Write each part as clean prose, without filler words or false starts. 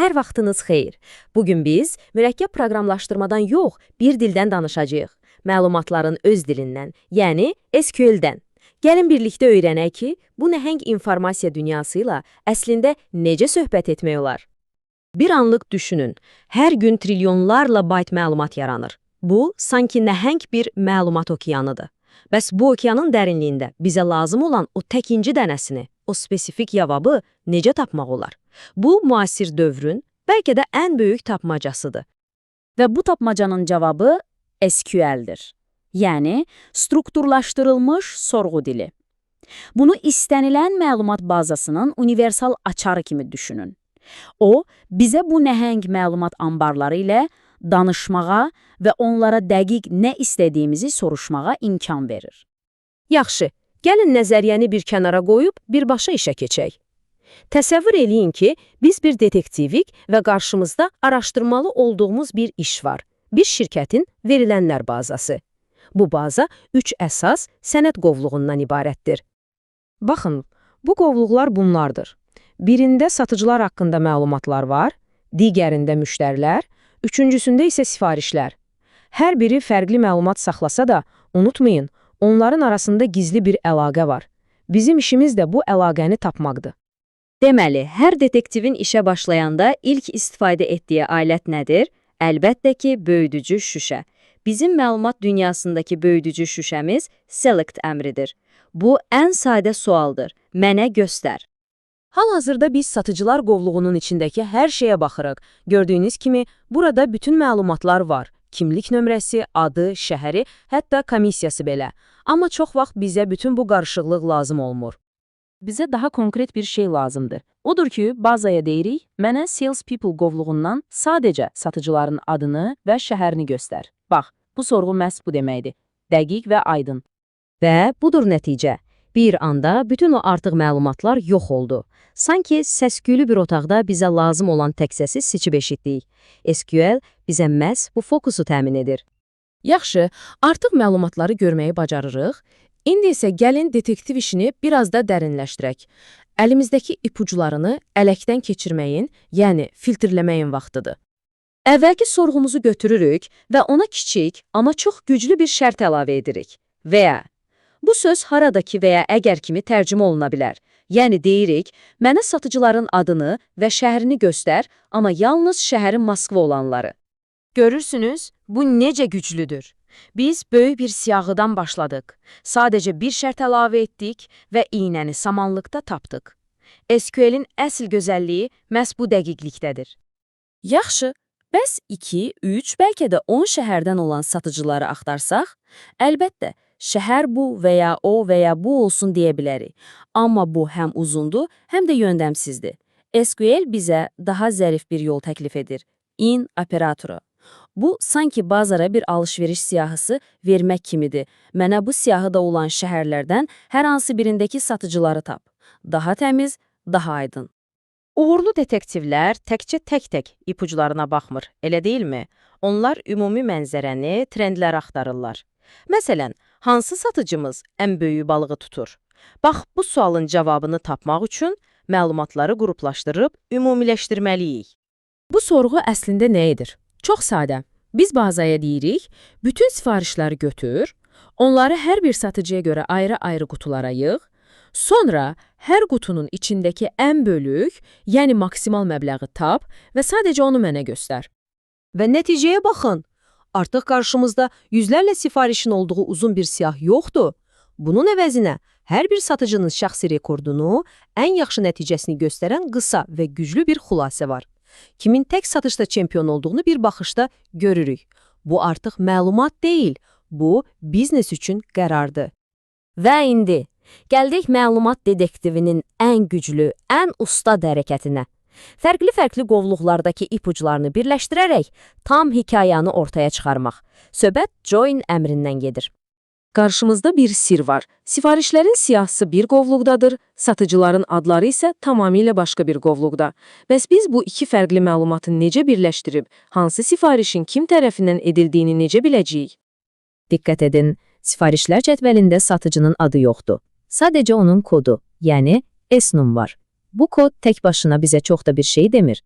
Hər vaxtınız xeyir. Bugün biz mürəkkəb proqramlaşdırmadan yox, bir dildən danışacağıq. Məlumatların öz dilindən, yəni SQL-dən. Gəlin birlikdə öyrənək ki, bu nəhəng informasiya dünyası ilə əslində necə söhbət etmək olar? Bir anlıq düşünün, hər gün trilyonlarla bayt məlumat yaranır. Bu, sanki nəhəng bir məlumat okeanıdır. Bəs bu okeanın dərinliyində bizə lazım olan o təkinci dənəsini, o spesifik cavabı necə tapmaq olar? Bu, müasir dövrün bəlkə də ən böyük tapmacasıdır. Və bu tapmacanın cavabı SQL-dir. Yəni, strukturlaşdırılmış sorğu dili. Bunu istənilən məlumat bazasının universal açarı kimi düşünün. O, bizə bu nəhəng məlumat anbarları ilə danışmağa və onlara dəqiq nə istədiyimizi soruşmağa imkan verir. Yaxşı, gəlin nəzəriyyəni bir kənara qoyub birbaşa işə keçək. Təsəvvür eləyin ki, biz bir detektivik və qarşımızda araşdırmalı olduğumuz bir iş var. Bir şirkətin verilənlər bazası. Bu baza 3 əsas sənəd qovluğundan ibarətdir. Baxın, bu qovluqlar bunlardır. Birində satıcılar haqqında məlumatlar var, digərində müştərilər, üçüncüsündə isə sifarişlər. Hər biri fərqli məlumat saxlasa da, unutmayın, onların arasında gizli bir əlaqə var. Bizim işimiz də bu əlaqəni tapmaqdır. Deməli, hər detektivin işə başlayanda ilk istifadə etdiyi alət nədir? Əlbəttə ki, böyüdücü şüşə. Bizim məlumat dünyasındakı böyüdücü şüşəmiz select əmridir. Bu, ən sadə sualdır. Mənə göstər. Hal-hazırda biz satıcılar qovluğunun içindəki hər şeyə baxırıq. Gördüyünüz kimi, burada bütün məlumatlar var. Kimlik nömrəsi, adı, şəhəri, hətta komissiyası belə. Amma çox vaxt bizə bütün bu qarışıqlıq lazım olmur. Bizə daha konkret bir şey lazımdır. Odur ki, bazaya deyirik, mənə salespeople qovluğundan sadəcə satıcıların adını və şəhərini göstər. Bax, bu sorğu məhz bu deməkdir. Dəqiq və aydın. Və budur nəticə. Bir anda bütün o artıq məlumatlar yox oldu. Sanki səsküylü bir otaqda bizə lazım olan tək səsi seçib eşitdik. SQL bizə məhz bu fokusu təmin edir. Yaxşı, artıq məlumatları görməyi bacarırıq. İndi isə gəlin detektiv işini biraz da dərinləşdirək. Əlimizdəki ipucularını ələkdən keçirməyin, yəni filtrləməyin vaxtıdır. Əvvəlki sorğumuzu götürürük və ona kiçik, amma çox güclü bir şərt əlavə edirik. Və ya, bu söz haradakı və ya əgər kimi tərcümə oluna bilər. Yəni deyirik, mənə satıcıların adını və şəhərini göstər, amma yalnız şəhərin Moskva olanları. Görürsünüz, bu necə güclüdür. Biz böyük bir siyahıdan başladıq. Sadəcə bir şərt əlavə etdik və iynəni samanlıqda tapdıq. SQL-in əsl gözəlliyi məhz bu dəqiqlikdədir. Yaxşı, bəs 2, 3, bəlkə də 10 şəhərdən olan satıcıları axtarsaq, əlbəttə, şəhər bu və ya o və ya bu olsun deyə bilərik. Amma bu həm uzundur, həm də yöndəmsizdir. SQL bizə daha zərif bir yol təklif edir. In operatoru. Bu, sanki bazara bir alış-veriş siyahısı vermək kimidir. Mənə bu siyahıda olan şəhərlərdən hər hansı birindəki satıcıları tap. Daha təmiz, daha aydın. Uğurlu detektivlər təkcə tək-tək ipucularına baxmır, elə deyilmi? Onlar ümumi mənzərəni, trendləri axtarırlar. Məsələn, hansı satıcımız ən böyük balığı tutur? Bax, bu sualın cavabını tapmaq üçün məlumatları qruplaşdırıb ümumiləşdirməliyik. Bu sorğu əslində nə edir? Çox sadə. Biz bazaya deyirik, bütün sifarişləri götür, onları hər bir satıcıya görə ayrı-ayrı qutulara yığ, sonra hər qutunun içindəki ən böyük, yəni maksimal məbləği tap və sadəcə onu mənə göstər. Və nəticəyə baxın. Artıq qarşımızda yüzlərlə sifarişin olduğu uzun bir siyah yoxdur. Bunun əvəzinə hər bir satıcının şəxsi rekordunu, ən yaxşı nəticəsini göstərən qısa və güclü bir xülasə var. Kimin tək satışda çempion olduğunu bir baxışda görürük. Bu artıq məlumat deyil, bu biznes üçün qərardır. Və indi gəldik məlumat detektivinin ən güclü, ən ustad hərəkətinə. Fərqli-fərqli qovluqlardakı ipucularını birləşdirərək tam hekayəni ortaya çıxarmaq. Söhbət join əmrindən gedir. Qarşımızda bir sir var. Sifarişlərin siyahısı bir qovluqdadır, satıcıların adları isə tamamilə başqa bir qovluqda. Bəs biz bu iki fərqli məlumatı necə birləşdirib, hansı sifarişin kim tərəfindən edildiyini necə biləcəyik? Diqqət edin, sifarişlər cədvəlində satıcının adı yoxdur. Sadəcə onun kodu, yəni S-num var. Bu kod tək başına bizə çox da bir şey demir.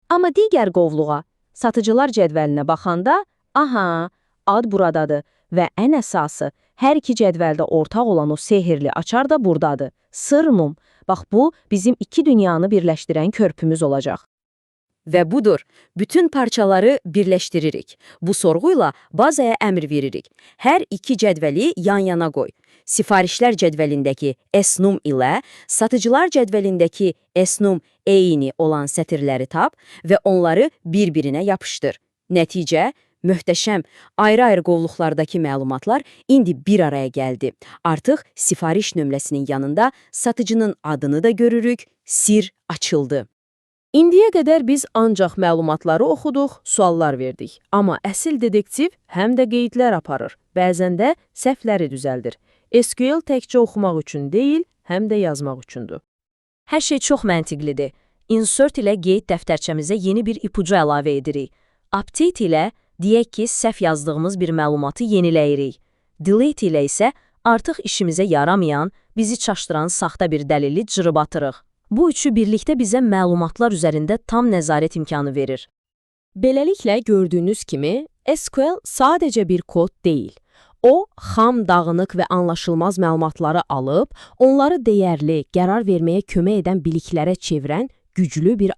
Amma digər qovluğa, satıcılar cədvəlinə baxanda, aha, ad buradadır və ən əsası, hər iki cədvəldə ortaq olan o sehirli açar da buradadır. Sır mum. Bax bu, bizim iki dünyanı birləşdirən körpümüz olacaq. Və budur, bütün parçaları birləşdiririk. Bu sorğuyla bazaya əmr veririk. Hər iki cədvəli yan-yana qoy. Sifarişlər cədvəlindəki S-num ilə satıcılar cədvəlindəki S-num eyni olan sətirləri tap və onları bir-birinə yapışdır. Nəticə, möhtəşəm, ayrı-ayrı qovluqlardakı məlumatlar indi bir araya gəldi. Artıq sifariş nömrəsinin yanında satıcının adını da görürük, sir açıldı. İndiyə qədər biz ancaq məlumatları oxuduq, suallar verdik. Amma əsl detektiv həm də qeydlər aparır, bəzən də səhvləri düzəldir. SQL təkcə oxumaq üçün deyil, həm də yazmaq üçündür. Hər şey çox məntiqlidir. Insert ilə qeyd dəftərçəmizə yeni bir ipucu əlavə edirik. Update ilə deyək ki, səhv yazdığımız bir məlumatı yeniləyirik. Delete ilə isə artıq işimizə yaramayan, bizi çaşdıran saxta bir dəlili cırıb atırıq. Bu üçü birlikdə bizə məlumatlar üzərində tam nəzarət imkanı verir. Beləliklə, gördüyünüz kimi, SQL sadəcə bir kod deyil. O, xam, dağınıq və anlaşılmaz məlumatları alıb, onları dəyərli, qərar verməyə kömək edən biliklərə çevirən güclü bir